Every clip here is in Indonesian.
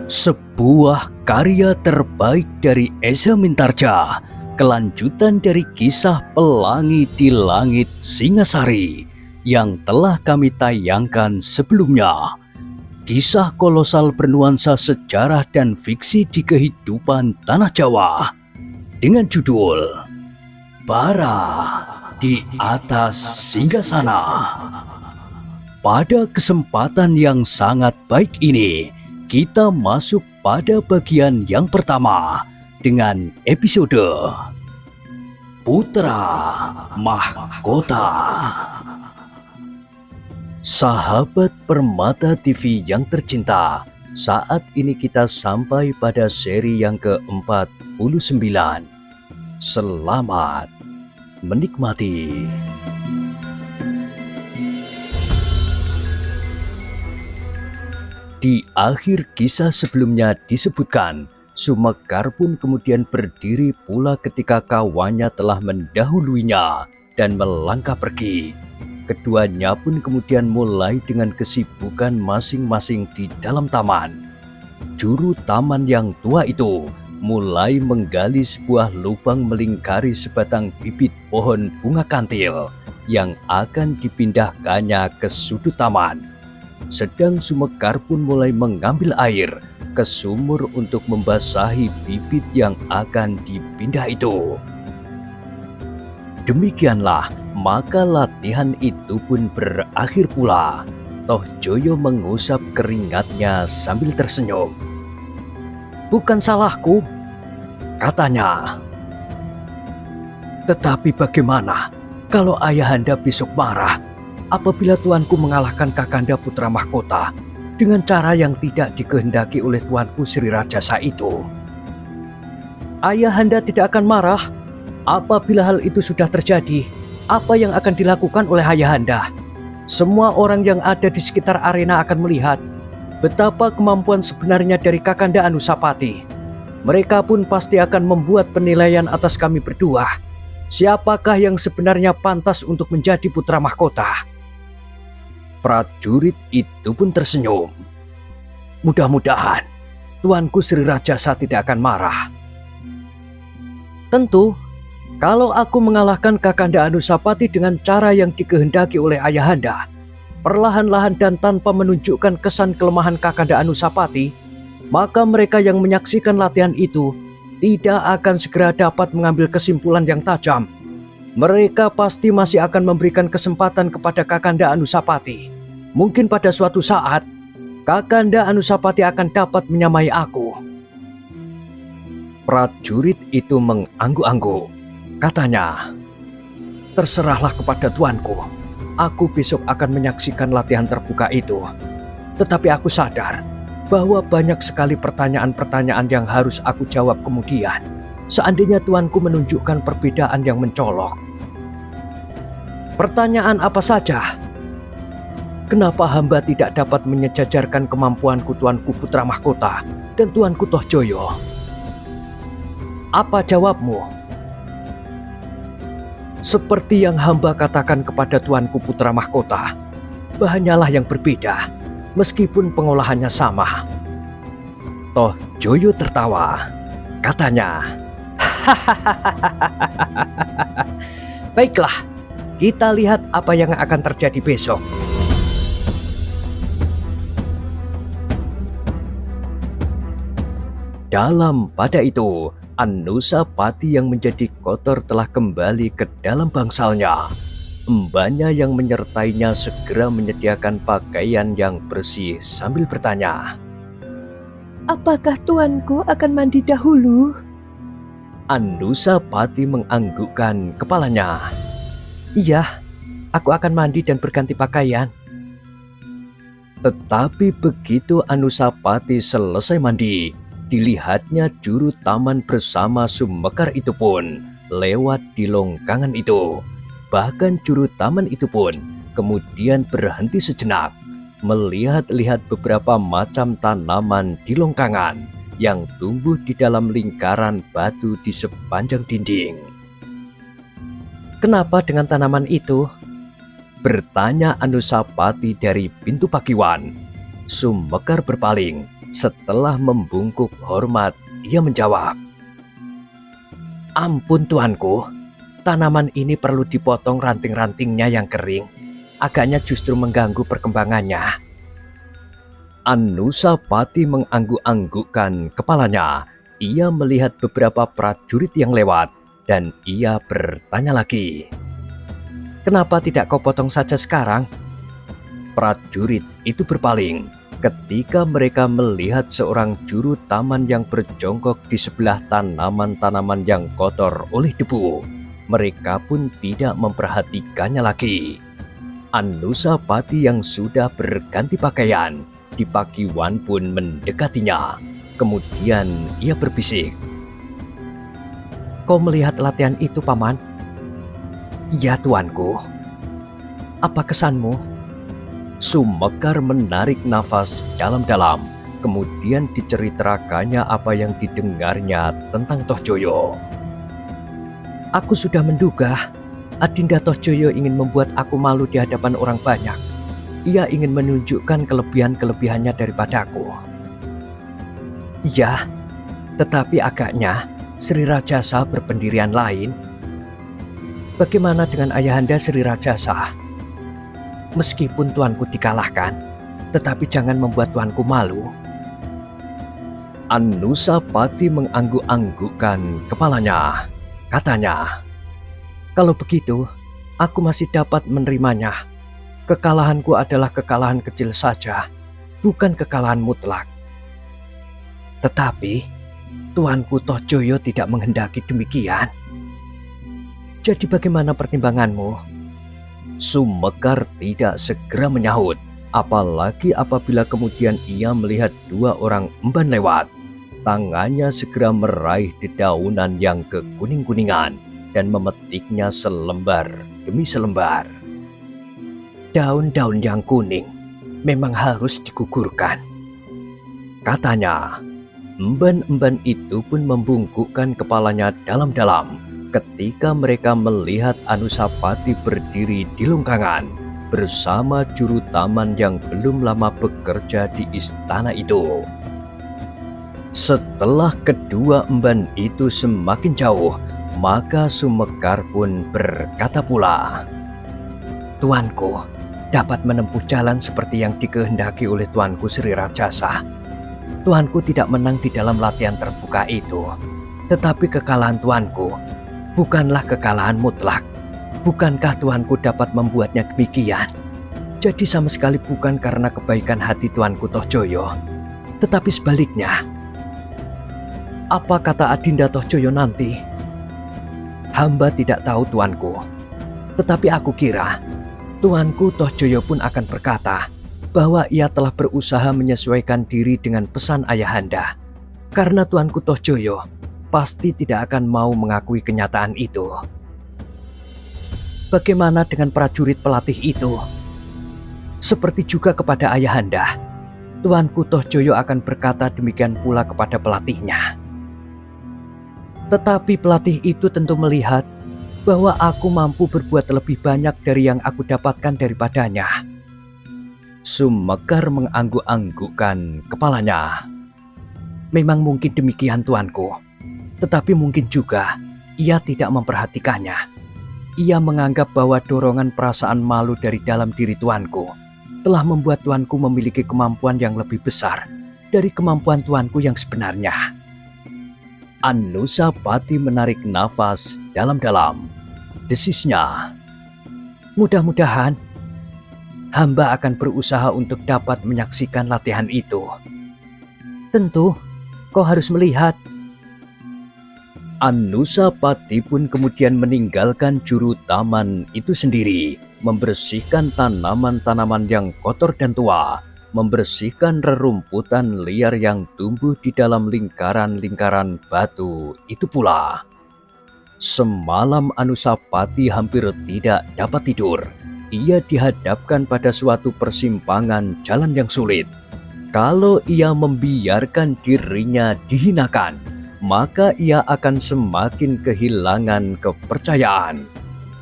Sebuah karya terbaik dari Eza Mintarja, kelanjutan dari kisah Pelangi di Langit Singasari yang telah kami tayangkan sebelumnya. Kisah kolosal bernuansa sejarah dan fiksi di kehidupan tanah Jawa dengan judul Bara di Atas Singgasana. Pada kesempatan yang sangat baik ini, kita masuk pada bagian yang pertama dengan episode Putra Mahkota. Sahabat Permata TV yang tercinta, saat ini kita sampai pada seri yang ke-49. Selamat menikmati. Di akhir kisah sebelumnya disebutkan, Sumekar pun kemudian berdiri pula ketika kawannya telah mendahuluinya dan melangkah pergi. Keduanya pun kemudian mulai dengan kesibukan masing-masing di dalam taman. Juru taman yang tua itu mulai menggali sebuah lubang melingkari sebatang bibit pohon bunga kantil yang akan dipindahkannya ke sudut taman. Sedang Sumekar pun mulai mengambil air ke sumur untuk membasahi bibit yang akan dipindah itu. Demikianlah, maka latihan itu pun berakhir pula. Toh Joyo mengusap keringatnya sambil tersenyum. "Bukan salahku," katanya. "Tetapi bagaimana kalau ayahanda besok marah apabila tuanku mengalahkan Kakanda Putra Mahkota dengan cara yang tidak dikehendaki oleh tuanku Sri Rajasa itu?" "Ayahanda tidak akan marah. Apabila hal itu sudah terjadi, apa yang akan dilakukan oleh ayahanda? Semua orang yang ada di sekitar arena akan melihat betapa kemampuan sebenarnya dari Kakanda Anusapati. Mereka pun pasti akan membuat penilaian atas kami berdua. Siapakah yang sebenarnya pantas untuk menjadi putra mahkota?" Prajurit itu pun tersenyum. "Mudah-mudahan tuanku Sri Rajasa tidak akan marah." "Tentu, kalau aku mengalahkan Kakanda Anusapati dengan cara yang dikehendaki oleh ayahanda, perlahan-lahan dan tanpa menunjukkan kesan kelemahan Kakanda Anusapati, maka mereka yang menyaksikan latihan itu tidak akan segera dapat mengambil kesimpulan yang tajam. Mereka pasti masih akan memberikan kesempatan kepada Kakanda Anusapati. Mungkin pada suatu saat, Kakanda Anusapati akan dapat menyamai aku." Prajurit itu mengangguk-angguk. Katanya, "Terserahlah kepada tuanku. Aku besok akan menyaksikan latihan terbuka itu. Tetapi aku sadar bahwa banyak sekali pertanyaan-pertanyaan yang harus aku jawab kemudian, seandainya tuanku menunjukkan perbedaan yang mencolok." "Pertanyaan apa saja?" "Kenapa hamba tidak dapat menyejajarkan kemampuanku tuanku Putra Mahkota dan tuanku Toh Joyo?" "Apa jawabmu?" "Seperti yang hamba katakan kepada tuanku Putra Mahkota, bahannya lah yang berbeda, meskipun pengolahannya sama." Toh Joyo tertawa. Katanya, "Baiklah, kita lihat apa yang akan terjadi besok." Dalam pada itu, Anusapati yang menjadi kotor telah kembali ke dalam bangsalnya. Embanya yang menyertainya segera menyediakan pakaian yang bersih sambil bertanya, "Apakah tuanku akan mandi dahulu?" Anusapati menganggukkan kepalanya. "Iya, aku akan mandi dan berganti pakaian." Tetapi begitu Anusapati selesai mandi, dilihatnya juru taman bersama Sumekar itu pun lewat di longkangan itu. Bahkan juru taman itu pun kemudian berhenti sejenak, melihat-lihat beberapa macam tanaman di longkangan yang tumbuh di dalam lingkaran batu di sepanjang dinding. "Kenapa dengan tanaman itu?" bertanya Anusapati dari pintu Pakiwan. Sumekar berpaling. Setelah membungkuk hormat, ia menjawab, "Ampun tuanku, tanaman ini perlu dipotong ranting-rantingnya yang kering. Agaknya justru mengganggu perkembangannya." Anusapati mengangguk-anggukkan kepalanya. Ia melihat beberapa prajurit yang lewat dan ia bertanya lagi, "Kenapa tidak kau potong saja sekarang?" Prajurit itu berpaling ketika mereka melihat seorang juru taman yang berjongkok di sebelah tanaman-tanaman yang kotor oleh debu. Mereka pun tidak memperhatikannya lagi. Anusapati yang sudah berganti pakaian di pagi Wan pun mendekatinya. Kemudian ia berbisik, "Kau melihat latihan itu, Paman?" "Ya, tuanku." "Apa kesanmu?" Sumekar menarik nafas dalam-dalam. Kemudian diceritakannya apa yang didengarnya tentang Tohjoyo. "Aku sudah menduga Adinda Tohjoyo ingin membuat aku malu di hadapan orang banyak. Ia ingin menunjukkan kelebihan-kelebihannya daripadaku." "Ya, tetapi agaknya Sri Rajasa berpendirian lain." "Bagaimana dengan ayahanda Sri Rajasa? Meskipun tuanku dikalahkan, tetapi jangan membuat tuanku malu." Anusapati mengangguk-anggukkan kepalanya. Katanya, "Kalau begitu, aku masih dapat menerimanya. Kekalahanku adalah kekalahan kecil saja, bukan kekalahan mutlak. Tetapi, tuanku Tohjoyo tidak menghendaki demikian. Jadi bagaimana pertimbanganmu?" Sumekar tidak segera menyahut, apalagi apabila kemudian ia melihat dua orang emban lewat. Tangannya segera meraih dedaunan yang kekuning-kuningan dan memetiknya selembar demi selembar. "Daun-daun yang kuning memang harus digugurkan," katanya. Emban-emban itu pun membungkukkan kepalanya dalam-dalam ketika mereka melihat Anusapati berdiri di longgangan bersama juru taman yang belum lama bekerja di istana itu. Setelah kedua emban itu semakin jauh, maka Sumekar pun berkata pula, "Tuanku dapat menempuh jalan seperti yang dikehendaki oleh tuanku Sri Rajasa. Tuanku tidak menang di dalam latihan terbuka itu, tetapi kekalahan tuanku bukanlah kekalahan mutlak. Bukankah tuanku dapat membuatnya demikian? Jadi sama sekali bukan karena kebaikan hati tuanku Tohjoyo, tetapi sebaliknya." "Apa kata Adinda Tohjoyo nanti?" "Hamba tidak tahu tuanku, tetapi aku kira tuanku Tohjoyo pun akan berkata bahwa ia telah berusaha menyesuaikan diri dengan pesan ayahanda. Karena tuanku Tohjoyo pasti tidak akan mau mengakui kenyataan itu." "Bagaimana dengan prajurit pelatih itu?" "Seperti juga kepada ayahanda, tuanku Tohjoyo akan berkata demikian pula kepada pelatihnya. Tetapi pelatih itu tentu melihat bahwa aku mampu berbuat lebih banyak dari yang aku dapatkan daripadanya." Sumekar mengangguk-anggukkan kepalanya. "Memang mungkin demikian tuanku. Tetapi mungkin juga ia tidak memperhatikannya. Ia menganggap bahwa dorongan perasaan malu dari dalam diri tuanku telah membuat tuanku memiliki kemampuan yang lebih besar dari kemampuan tuanku yang sebenarnya." Anusapati menarik nafas dalam-dalam. Desisnya, "Mudah-mudahan hamba akan berusaha untuk dapat menyaksikan latihan itu." "Tentu, kau harus melihat." Anusapati pun kemudian meninggalkan juru taman itu sendiri, membersihkan tanaman-tanaman yang kotor dan tua, membersihkan rerumputan liar yang tumbuh di dalam lingkaran-lingkaran batu itu pula. Semalam Anusapati hampir tidak dapat tidur. Ia dihadapkan pada suatu persimpangan jalan yang sulit. Kalau ia membiarkan dirinya dihinakan, maka ia akan semakin kehilangan kepercayaan.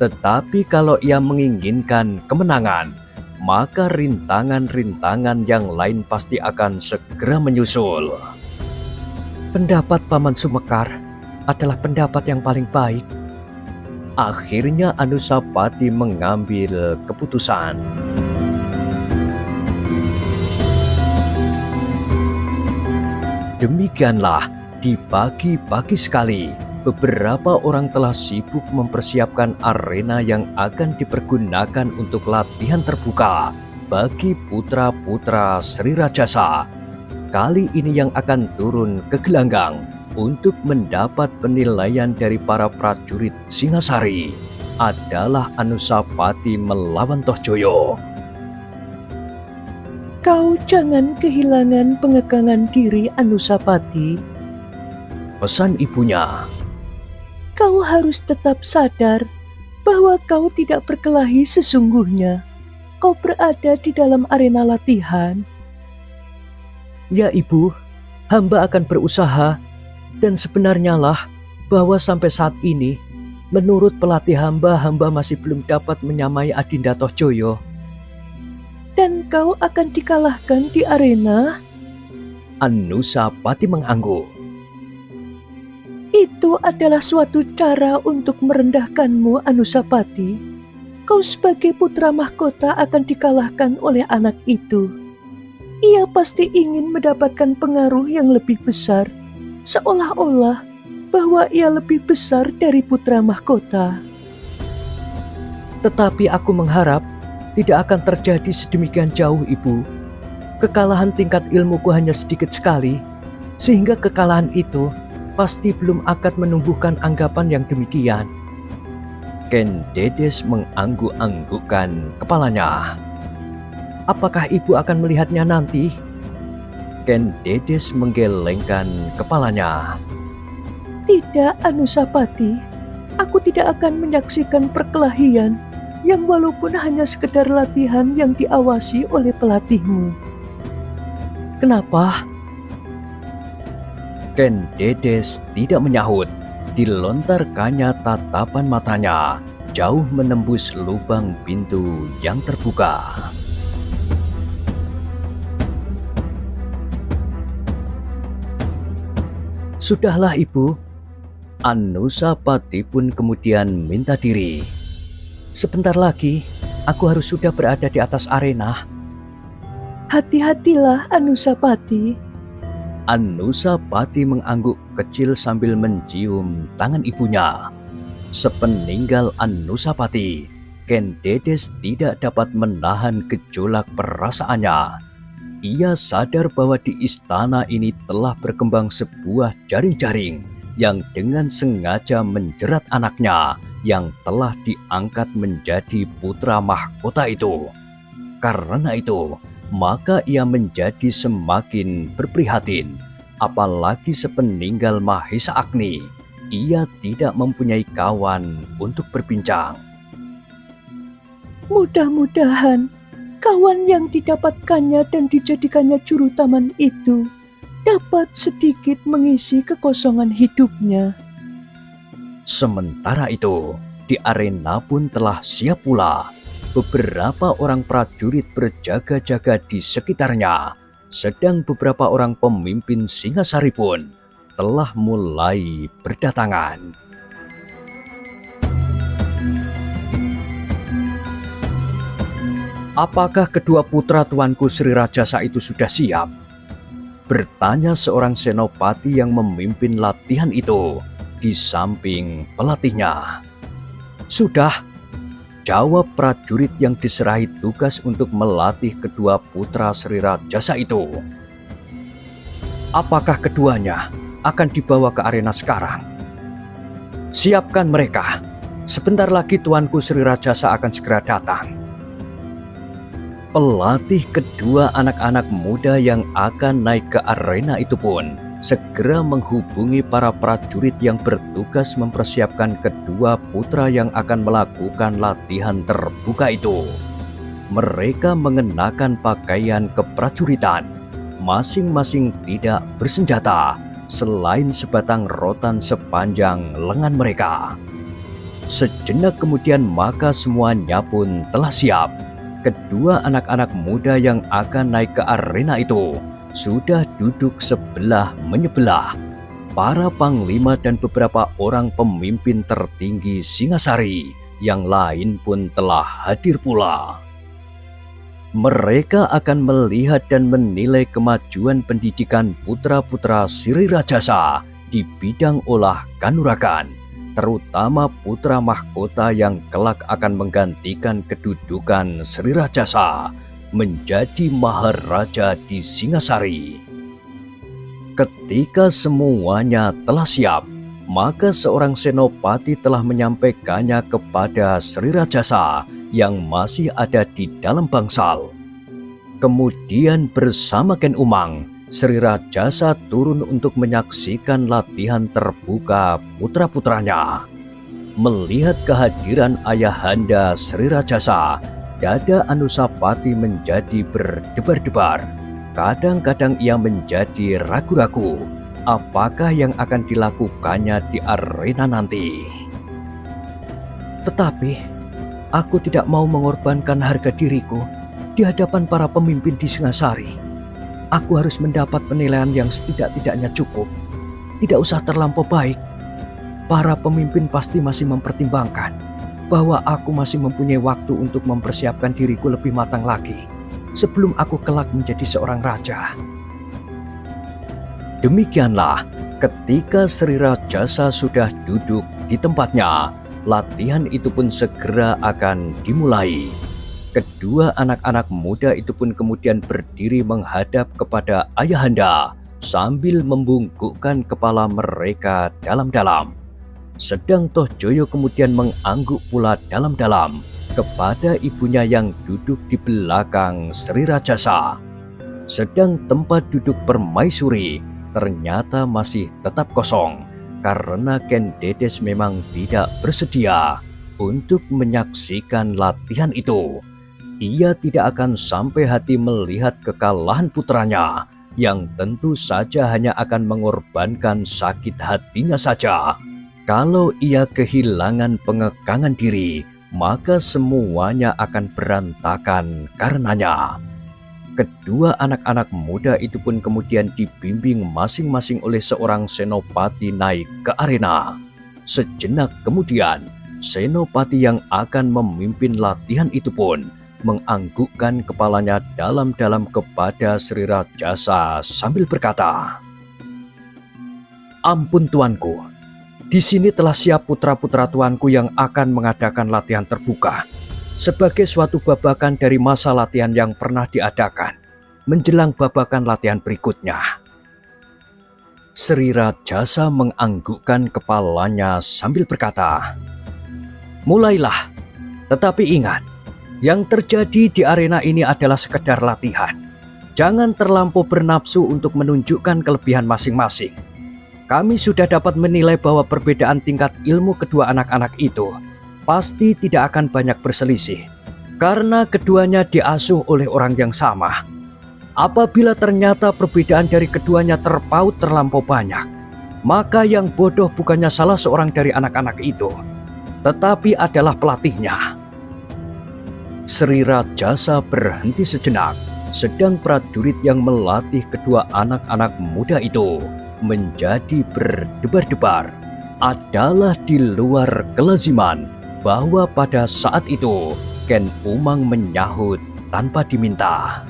Tetapi kalau ia menginginkan kemenangan, maka rintangan-rintangan yang lain pasti akan segera menyusul. Pendapat Paman Sumekar adalah pendapat yang paling baik. Akhirnya Anusapati mengambil keputusan. Demikianlah, di pagi-pagi sekali, beberapa orang telah sibuk mempersiapkan arena yang akan dipergunakan untuk latihan terbuka bagi putra-putra Sri Rajasa. Kali ini yang akan turun ke gelanggang untuk mendapat penilaian dari para prajurit Singasari adalah Anusapati melawan Tohjoyo. Kau jangan kehilangan pengekangan diri, Anusapati. Pesan ibunya. Kau harus tetap sadar bahwa kau tidak berkelahi sesungguhnya. Kau berada di dalam arena latihan. Ya ibu, hamba akan berusaha, dan sebenarnya lah bahwa sampai saat ini, menurut pelatih hamba masih belum dapat menyamai Adinda Tohjoyo. Dan kau akan dikalahkan di arena? Anusapati mengangguk. Itu adalah suatu cara untuk merendahkanmu, Anusapati. Kau sebagai putra mahkota akan dikalahkan oleh anak itu. Ia pasti ingin mendapatkan pengaruh yang lebih besar, seolah-olah bahwa ia lebih besar dari putra mahkota. Tetapi aku mengharap tidak akan terjadi sedemikian jauh, Ibu. Kekalahan tingkat ilmuku hanya sedikit sekali, sehingga kekalahan itu pasti belum akan menumbuhkan anggapan yang demikian. Ken Dedes mengangguk-anggukkan kepalanya. Apakah Ibu akan melihatnya nanti? Ken Dedes menggelengkan kepalanya. Tidak, Anusapati. Aku tidak akan menyaksikan perkelahian yang walaupun hanya sekedar latihan yang diawasi oleh pelatihmu. Kenapa? Ken Dedes tidak menyahut. Dilontarkannya tatapan matanya, jauh menembus lubang pintu yang terbuka. Sudahlah Ibu. Anusapati pun kemudian minta diri. Sebentar lagi, aku harus sudah berada di atas arena. Hati-hatilah, Anusapati. Anusapati mengangguk kecil sambil mencium tangan ibunya. Sepeninggal Anusapati, Ken Dedes tidak dapat menahan gejolak perasaannya. Ia sadar bahwa di istana ini telah berkembang sebuah jaring-jaring yang dengan sengaja menjerat anaknya yang telah diangkat menjadi putra mahkota itu. Karena itu, maka ia menjadi semakin berprihatin. Apalagi sepeninggal Mahesa Agni, ia tidak mempunyai kawan untuk berbincang. Mudah-mudahan kawan yang didapatkannya dan dijadikannya juru taman itu dapat sedikit mengisi kekosongan hidupnya. Sementara itu, di arena pun telah siap pula. Beberapa orang prajurit berjaga-jaga di sekitarnya, sedang beberapa orang pemimpin Singasari pun telah mulai berdatangan. Apakah kedua putra tuanku Sri Rajasa itu sudah siap? Bertanya seorang senopati yang memimpin latihan itu di samping pelatihnya. Sudah, jawab prajurit yang diserahi tugas untuk melatih kedua putra Sri Rajasa itu. Apakah keduanya akan dibawa ke arena sekarang? Siapkan mereka. Sebentar lagi tuanku Sri Rajasa akan segera datang. Pelatih kedua anak-anak muda yang akan naik ke arena itu pun segera menghubungi para prajurit yang bertugas mempersiapkan kedua putra yang akan melakukan latihan terbuka itu. Mereka mengenakan pakaian keprajuritan, masing-masing tidak bersenjata, selain sebatang rotan sepanjang lengan mereka. Sejenak kemudian maka semuanya pun telah siap. kedua anak-anak muda yang akan naik ke arena itu sudah duduk sebelah menyebelah. Para panglima dan beberapa orang pemimpin tertinggi Singasari yang lain pun telah hadir pula. Mereka akan melihat dan menilai kemajuan pendidikan putra-putra Sri Rajasa di bidang olah kanuragan, terutama putra mahkota yang kelak akan menggantikan kedudukan Sri Rajasa menjadi Maharaja di Singasari. Ketika semuanya telah siap, maka seorang senopati telah menyampaikannya kepada Sri Rajasa yang masih ada di dalam bangsal. Kemudian bersama Ken Umang, Sri Rajasa turun untuk menyaksikan latihan terbuka putra-putranya. Melihat kehadiran ayahanda Sri Rajasa, dada Anusapati menjadi berdebar-debar. Kadang-kadang ia menjadi ragu-ragu apakah yang akan dilakukannya di arena nanti. Tetapi aku tidak mau mengorbankan harga diriku di hadapan para pemimpin di Singasari. Aku harus mendapat penilaian yang setidak-tidaknya cukup. Tidak usah terlampau baik. Para pemimpin pasti masih mempertimbangkan bahwa aku masih mempunyai waktu untuk mempersiapkan diriku lebih matang lagi sebelum aku kelak menjadi seorang raja. Demikianlah, ketika Sri Rajasa sudah duduk di tempatnya, latihan itu pun segera akan dimulai. Kedua anak-anak muda itu pun kemudian berdiri menghadap kepada ayahanda sambil membungkukkan kepala mereka dalam-dalam. Sedang Toh Joyo kemudian mengangguk pula dalam-dalam kepada ibunya yang duduk di belakang Sri Rajasa. Sedang tempat duduk permaisuri ternyata masih tetap kosong karena Ken Dedes memang tidak bersedia untuk menyaksikan latihan itu. Ia tidak akan sampai hati melihat kekalahan putranya yang tentu saja hanya akan mengorbankan sakit hatinya saja. Kalau ia kehilangan pengekangan diri, maka semuanya akan berantakan karenanya. Kedua anak-anak muda itu pun kemudian dibimbing masing-masing oleh seorang senopati naik ke arena. Sejenak kemudian, senopati yang akan memimpin latihan itu pun menganggukkan kepalanya dalam-dalam kepada Sri Rajasa sambil berkata, "Ampun tuanku, di sini telah siap putra-putra tuanku yang akan mengadakan latihan terbuka sebagai suatu babakan dari masa latihan yang pernah diadakan menjelang babakan latihan berikutnya." Sri Rajasa menganggukkan kepalanya sambil berkata, "Mulailah, tetapi ingat, yang terjadi di arena ini adalah sekedar latihan. Jangan terlampau bernafsu untuk menunjukkan kelebihan masing-masing. Kami sudah dapat menilai bahwa perbedaan tingkat ilmu kedua anak-anak itu pasti tidak akan banyak berselisih, karena keduanya diasuh oleh orang yang sama. Apabila ternyata perbedaan dari keduanya terpaut terlampau banyak, maka yang bodoh bukannya salah seorang dari anak-anak itu, tetapi adalah pelatihnya." Sri Rajasa berhenti sejenak, sedang prajurit yang melatih kedua anak-anak muda itu menjadi berdebar-debar. Adalah di luar kelaziman bahwa pada saat itu Ken Umang menyahut tanpa diminta,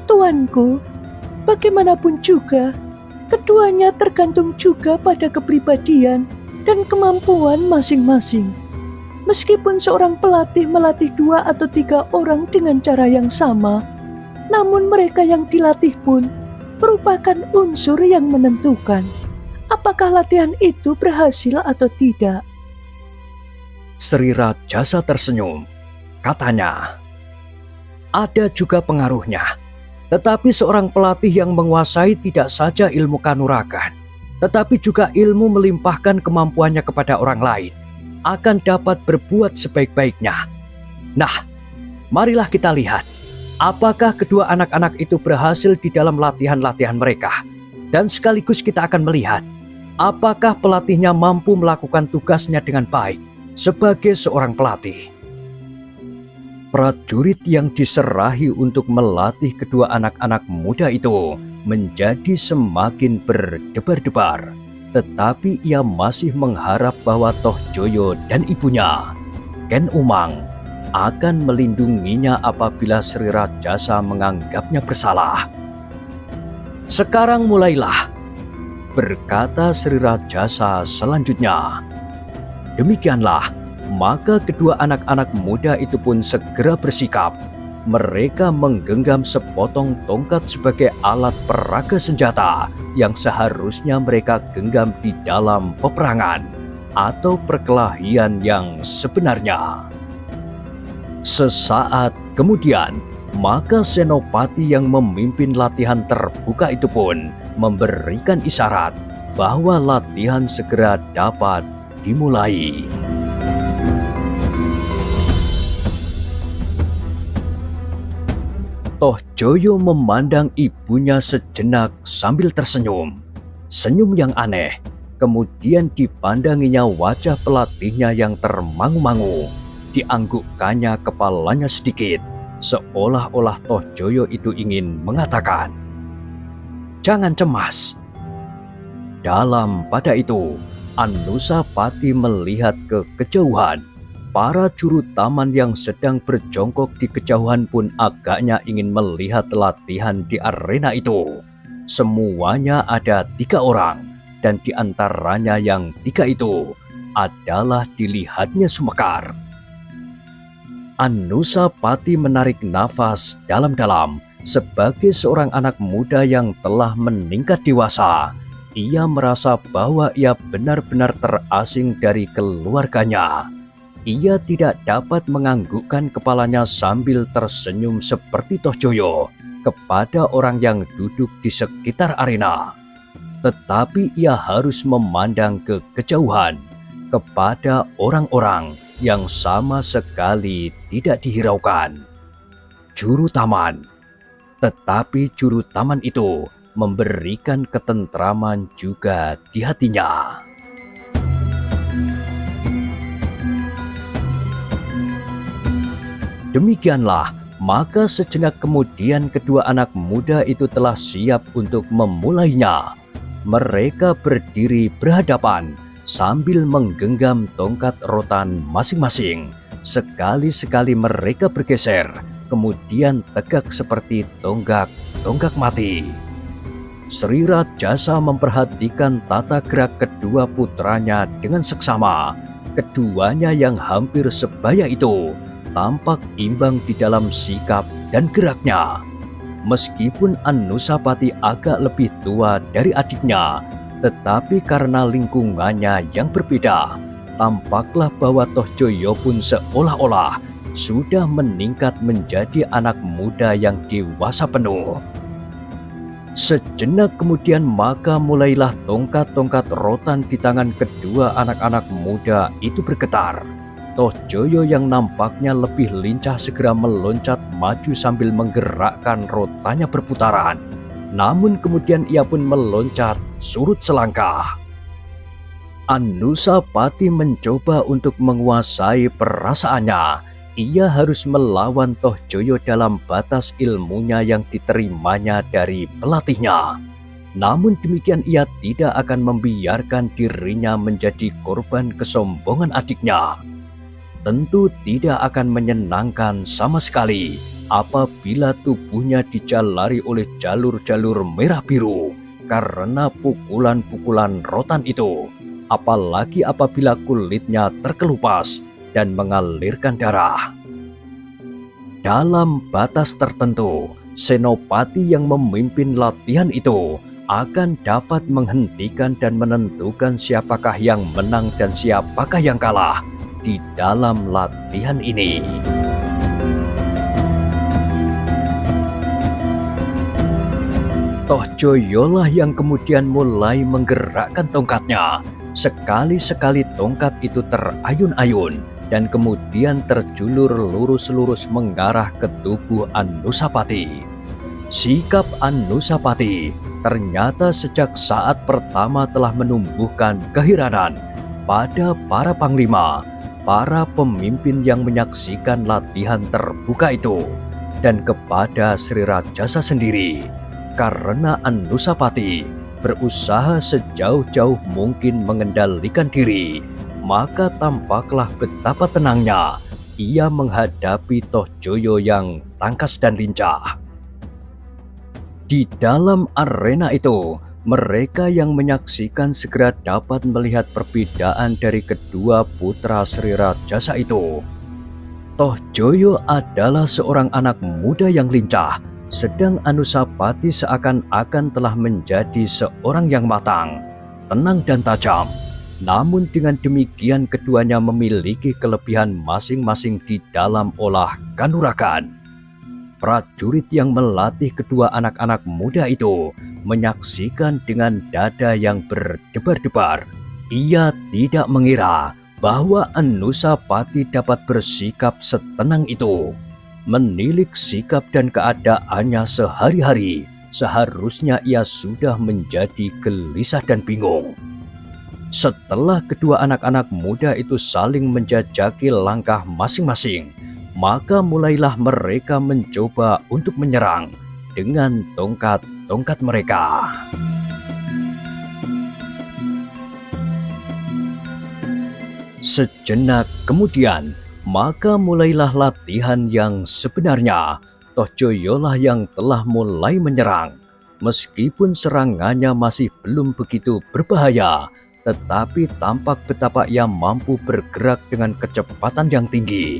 Tuanku, bagaimanapun juga, keduanya tergantung juga pada kepribadian dan kemampuan masing-masing. Meskipun seorang pelatih melatih 2 atau 3 orang dengan cara yang sama, namun mereka yang dilatih pun merupakan unsur yang menentukan apakah latihan itu berhasil atau tidak. Sri Rajasa tersenyum. Katanya, "Ada juga pengaruhnya. Tetapi seorang pelatih yang menguasai tidak saja ilmu kanuragan, tetapi juga ilmu melimpahkan kemampuannya kepada orang lain, akan dapat berbuat sebaik-baiknya. Nah, marilah kita lihat apakah kedua anak-anak itu berhasil di dalam latihan-latihan mereka. Dan sekaligus kita akan melihat apakah pelatihnya mampu melakukan tugasnya dengan baik sebagai seorang pelatih." Prajurit yang diserahi untuk melatih kedua anak-anak muda itu menjadi semakin berdebar-debar. Tetapi ia masih mengharap bahwa Toh Joyo dan ibunya, Ken Umang, akan melindunginya apabila Sri Rajasa menganggapnya bersalah. "Sekarang mulailah," berkata Sri Rajasa selanjutnya. Demikianlah, maka kedua anak-anak muda itu pun segera bersikap. Mereka menggenggam sepotong tongkat sebagai alat peraga senjata yang seharusnya mereka genggam di dalam peperangan atau perkelahian yang sebenarnya. Sesaat kemudian, maka Senopati yang memimpin latihan terbuka itu pun memberikan isyarat bahwa latihan segera dapat dimulai. Toh Joyo memandang ibunya sejenak sambil tersenyum. Senyum yang aneh. Kemudian dipandanginya wajah pelatihnya yang termangu-mangu. Dianggukkannya kepalanya sedikit, seolah-olah Toh Joyo itu ingin mengatakan, "Jangan cemas." Dalam pada itu, Anusapati melihat ke kejauhan. Para juru taman yang sedang berjongkok di kejauhan pun agaknya ingin melihat latihan di arena itu. Semuanya ada 3 orang, dan di antaranya yang 3 itu adalah dilihatnya Sumekar. Anusapati menarik nafas dalam-dalam. Sebagai seorang anak muda yang telah meningkat dewasa, ia merasa bahwa ia benar-benar terasing dari keluarganya. Ia tidak dapat menganggukkan kepalanya sambil tersenyum seperti Toh Joyo kepada orang yang duduk di sekitar arena. Tetapi ia harus memandang ke kejauhan kepada orang-orang yang sama sekali tidak dihiraukan. Juru taman. Tetapi juru taman itu memberikan ketentraman juga di hatinya. Demikianlah, maka sejenak kemudian kedua anak muda itu telah siap untuk memulainya. Mereka berdiri berhadapan sambil menggenggam tongkat rotan masing-masing. Sekali-sekali mereka bergeser, kemudian tegak seperti tonggak mati. Sri Rajasa memperhatikan tata gerak kedua putranya dengan seksama. Keduanya yang hampir sebaya itu tampak imbang di dalam sikap dan geraknya. Meskipun Anusapati agak lebih tua dari adiknya, tetapi karena lingkungannya yang berbeda, tampaklah bahwa Toh Joyo pun seolah-olah sudah meningkat menjadi anak muda yang dewasa penuh. Sejenak kemudian maka mulailah tongkat-tongkat rotan di tangan kedua anak-anak muda itu bergetar. Toh Joyo yang nampaknya lebih lincah segera meloncat maju sambil menggerakkan rotannya berputaran. Namun kemudian ia pun meloncat surut selangkah. Anusapati mencoba untuk menguasai perasaannya. Ia harus melawan Toh Joyo dalam batas ilmunya yang diterimanya dari pelatihnya. Namun demikian ia tidak akan membiarkan dirinya menjadi korban kesombongan adiknya. Tentu tidak akan menyenangkan sama sekali apabila tubuhnya dijalari oleh jalur-jalur merah biru karena pukulan-pukulan rotan itu, apalagi apabila kulitnya terkelupas dan mengalirkan darah. Dalam batas tertentu, senopati yang memimpin latihan itu akan dapat menghentikan dan menentukan siapakah yang menang dan siapakah yang kalah di dalam latihan ini. Toh Joyolah yang kemudian mulai menggerakkan tongkatnya. Sekali-sekali tongkat itu terayun-ayun dan kemudian terjulur lurus-lurus mengarah ke tubuh Anusapati. Sikap Anusapati ternyata sejak saat pertama telah menumbuhkan keheranan pada para panglima. para pemimpin yang menyaksikan latihan terbuka itu, dan kepada Sri Rajasa sendiri, karena Anusapati berusaha sejauh-jauh mungkin mengendalikan diri, maka tampaklah betapa tenangnya ia menghadapi Tohjoyo yang tangkas dan lincah. Di dalam arena itu, mereka yang menyaksikan segera dapat melihat perbedaan dari kedua putra Sri Rajasa itu. Tohjoyo adalah seorang anak muda yang lincah, sedang Anusapati seakan-akan telah menjadi seorang yang matang, tenang dan tajam. Namun dengan demikian keduanya memiliki kelebihan masing-masing di dalam olah kanuragan. Prajurit yang melatih kedua anak-anak muda itu menyaksikan dengan dada yang berdebar-debar. Ia tidak mengira bahwa Anusapati dapat bersikap setenang itu. Menilik sikap dan keadaannya sehari-hari, seharusnya ia sudah menjadi gelisah dan bingung. Setelah kedua anak-anak muda itu saling menjajaki langkah masing-masing, maka mulailah mereka mencoba untuk menyerang dengan tongkat-tongkat mereka. Sejenak kemudian, maka mulailah latihan yang sebenarnya. Tohjoyolah yang telah mulai menyerang. Meskipun serangannya masih belum begitu berbahaya, tetapi tampak betapa ia mampu bergerak dengan kecepatan yang tinggi.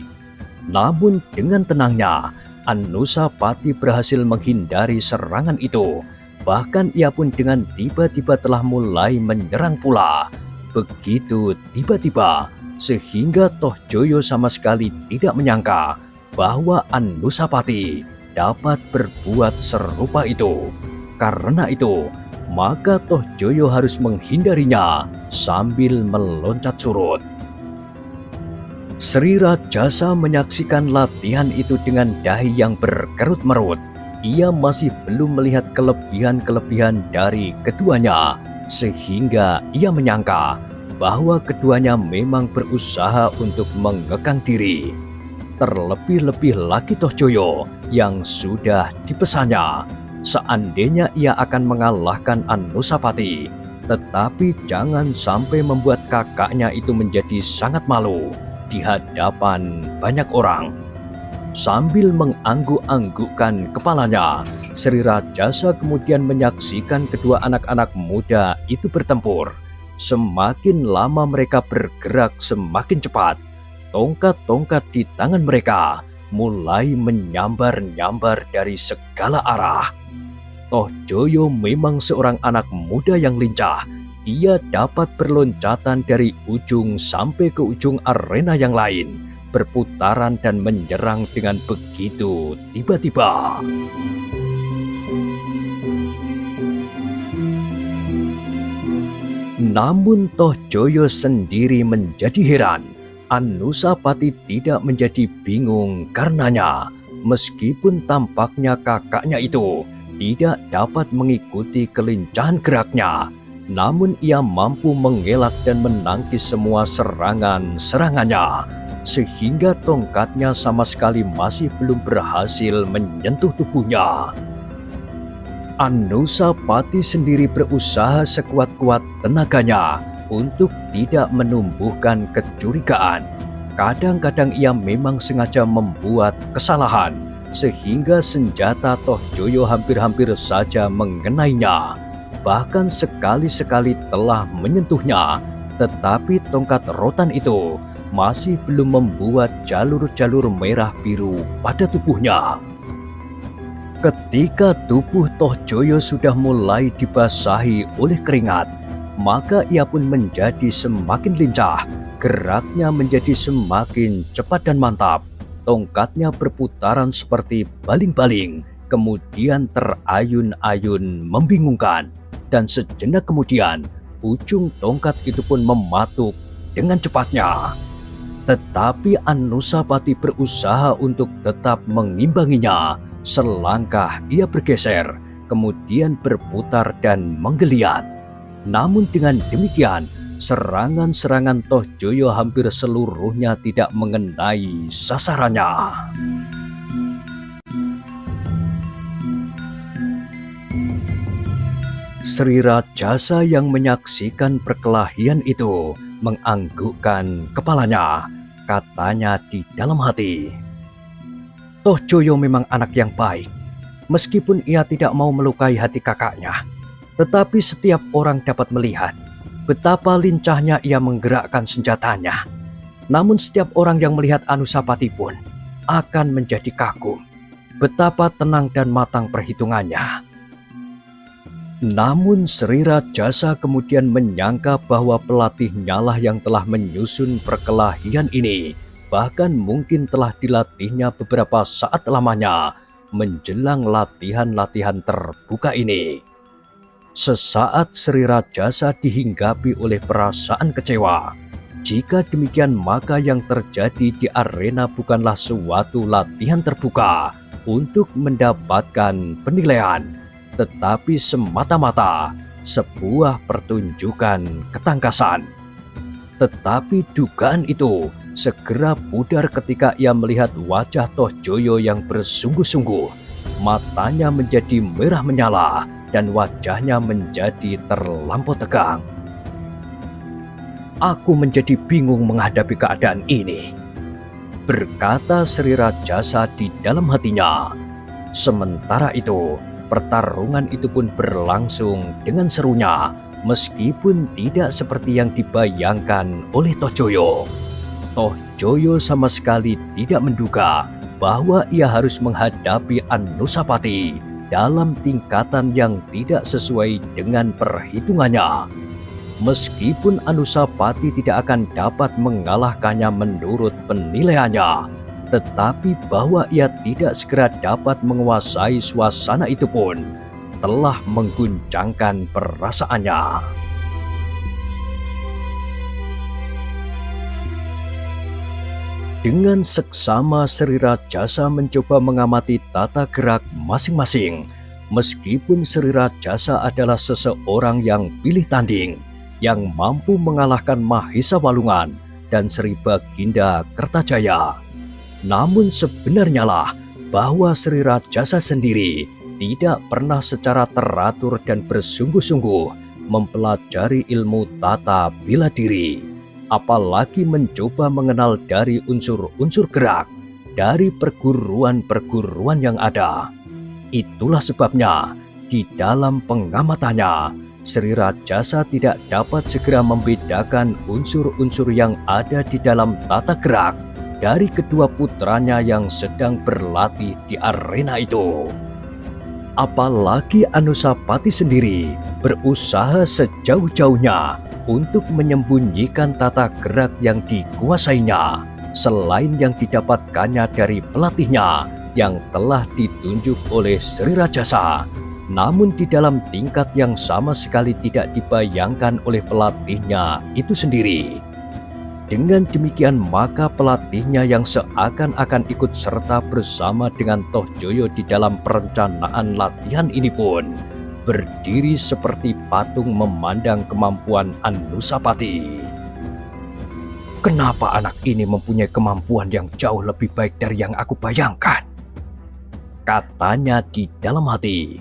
Namun dengan tenangnya, Anusapati berhasil menghindari serangan itu. Bahkan ia pun dengan tiba-tiba telah mulai menyerang pula. Begitu tiba-tiba, sehingga Tohjoyo sama sekali tidak menyangka bahwa Anusapati dapat berbuat serupa itu. Karena itu, maka Tohjoyo harus menghindarinya sambil meloncat surut. Sri Rajasa menyaksikan latihan itu dengan dahi yang berkerut-merut. Ia masih belum melihat kelebihan-kelebihan dari keduanya, sehingga ia menyangka bahwa keduanya memang berusaha untuk mengekang diri. Terlebih-lebih lagi Tohjoyo yang sudah dipesannya, seandainya ia akan mengalahkan Anusapati, tetapi jangan sampai membuat kakaknya itu menjadi sangat malu di hadapan banyak orang. Sambil mengangguk-anggukkan kepalanya, Sri Rajasa kemudian menyaksikan kedua anak-anak muda itu bertempur. Semakin lama mereka bergerak semakin cepat. Tongkat-tongkat di tangan mereka mulai menyambar-nyambar dari segala arah. Tohjoyo memang seorang anak muda yang lincah. Ia dapat berloncatan dari ujung sampai ke ujung arena yang lain, berputaran dan menyerang dengan begitu tiba-tiba. Namun Tohjoyo sendiri menjadi heran. Anusapati tidak menjadi bingung karenanya. Meskipun tampaknya kakaknya itu tidak dapat mengikuti kelincahan geraknya, namun ia mampu mengelak dan menangkis semua serangan-serangannya, sehingga tongkatnya sama sekali masih belum berhasil menyentuh tubuhnya. Anusapati sendiri berusaha sekuat-kuat tenaganya untuk tidak menumbuhkan kecurigaan. Kadang-kadang ia memang sengaja membuat kesalahan, sehingga senjata Tohjoyo hampir-hampir saja mengenainya. Bahkan sekali-sekali telah menyentuhnya, tetapi tongkat rotan itu masih belum membuat jalur-jalur merah biru pada tubuhnya. Ketika tubuh Tohjoyo sudah mulai dibasahi oleh keringat, maka ia pun menjadi semakin lincah. Geraknya menjadi semakin cepat dan mantap. Tongkatnya berputaran seperti baling-baling, kemudian terayun-ayun membingungkan. Dan sejenak kemudian, ujung tongkat itu pun mematuk dengan cepatnya. Tetapi Anusapati berusaha untuk tetap mengimbanginya. Selangkah ia bergeser, kemudian berputar dan menggeliat. Namun dengan demikian, serangan-serangan Tohjoyo hampir seluruhnya tidak mengenai sasarannya. Sri Rajasa yang menyaksikan perkelahian itu menganggukkan kepalanya. Katanya di dalam hati, Tohjoyo memang anak yang baik. Meskipun ia tidak mau melukai hati kakaknya, tetapi setiap orang dapat melihat betapa lincahnya ia menggerakkan senjatanya. Namun setiap orang yang melihat Anusapati pun akan menjadi kagum betapa tenang dan matang perhitungannya. Namun Sri Rajasa kemudian menyangka bahwa pelatihnya lah yang telah menyusun perkelahian ini. Bahkan mungkin telah dilatihnya beberapa saat lamanya menjelang latihan-latihan terbuka ini. Sesaat Sri Rajasa dihinggapi oleh perasaan kecewa. Jika demikian maka yang terjadi di arena bukanlah suatu latihan terbuka untuk mendapatkan penilaian, tetapi semata-mata sebuah pertunjukan ketangkasan. Tetapi dugaan itu segera pudar ketika ia melihat wajah Tohjoyo yang bersungguh-sungguh. Matanya menjadi merah menyala dan wajahnya menjadi terlampau tegang. "Aku menjadi bingung menghadapi keadaan ini," berkata Sri Rajasa di dalam hatinya. Sementara itu, pertarungan itu pun berlangsung dengan serunya, meskipun tidak seperti yang dibayangkan oleh Tohjoyo. Tohjoyo sama sekali tidak menduga bahwa ia harus menghadapi Anusapati dalam tingkatan yang tidak sesuai dengan perhitungannya. Meskipun Anusapati tidak akan dapat mengalahkannya menurut penilaiannya, tetapi bahwa ia tidak segera dapat menguasai suasana itu pun telah mengguncangkan perasaannya. Dengan seksama Sri Rajasa mencoba mengamati tata gerak masing-masing. Meskipun Sri Rajasa adalah seseorang yang pilih tanding, yang mampu mengalahkan Mahisa Walungan dan Sri Baginda Kertajaya. Namun sebenarnya lah bahwa Sri Rajasa sendiri tidak pernah secara teratur dan bersungguh-sungguh mempelajari ilmu tata bela diri, apalagi mencoba mengenal dari unsur-unsur gerak dari perguruan-perguruan yang ada. Itulah sebabnya di dalam pengamatannya Sri Rajasa tidak dapat segera membedakan unsur-unsur yang ada di dalam tata gerak dari kedua putranya yang sedang berlatih di arena itu. Apalagi Anusapati sendiri berusaha sejauh-jauhnya untuk menyembunyikan tata gerak yang dikuasainya, selain yang didapatkannya dari pelatihnya yang telah ditunjuk oleh Sri Rajasa. Namun di dalam tingkat yang sama sekali tidak dibayangkan oleh pelatihnya itu sendiri. Dengan demikian maka pelatihnya yang seakan-akan ikut serta bersama dengan Tohjoyo di dalam perencanaan latihan ini pun berdiri seperti patung memandang kemampuan Anusapati. "Kenapa anak ini mempunyai kemampuan yang jauh lebih baik dari yang aku bayangkan?" katanya di dalam hati.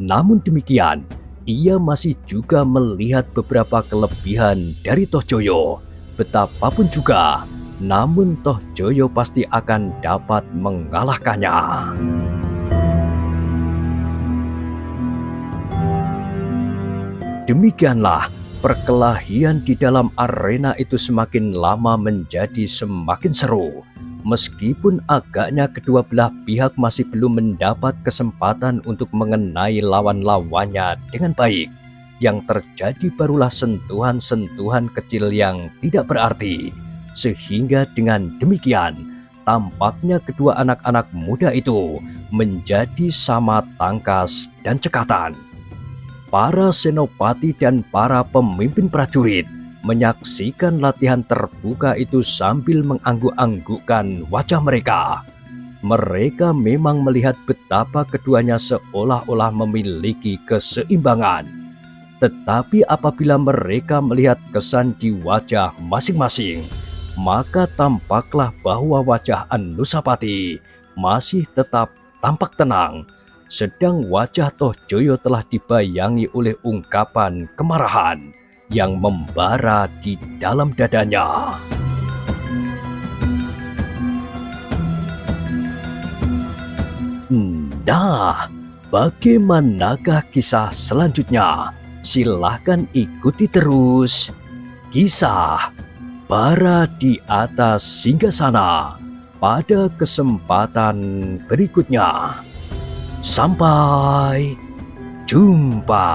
Namun demikian, ia masih juga melihat beberapa kelebihan dari Tohjoyo. Betapapun juga, namun Tohjoyo pasti akan dapat mengalahkannya. Demikianlah perkelahian di dalam arena itu semakin lama menjadi semakin seru. Meskipun agaknya kedua belah pihak masih belum mendapat kesempatan untuk mengenai lawan-lawannya dengan baik. Yang terjadi barulah sentuhan-sentuhan kecil yang tidak berarti. Sehingga dengan demikian, tampaknya kedua anak-anak muda itu menjadi sama tangkas dan cekatan. Para senopati dan para pemimpin prajurit menyaksikan latihan terbuka itu sambil mengangguk-anggukkan wajah mereka. Mereka memang melihat betapa keduanya seolah-olah memiliki keseimbangan. Tetapi apabila mereka melihat kesan di wajah masing-masing, maka tampaklah bahwa wajah Anusapati masih tetap tampak tenang, sedang wajah Tohjoyo telah dibayangi oleh ungkapan kemarahan yang membara di dalam dadanya. Nah, bagaimanakah kisah selanjutnya? Silahkan ikuti terus kisah Bara di Atas Singgasana pada kesempatan berikutnya. Sampai jumpa.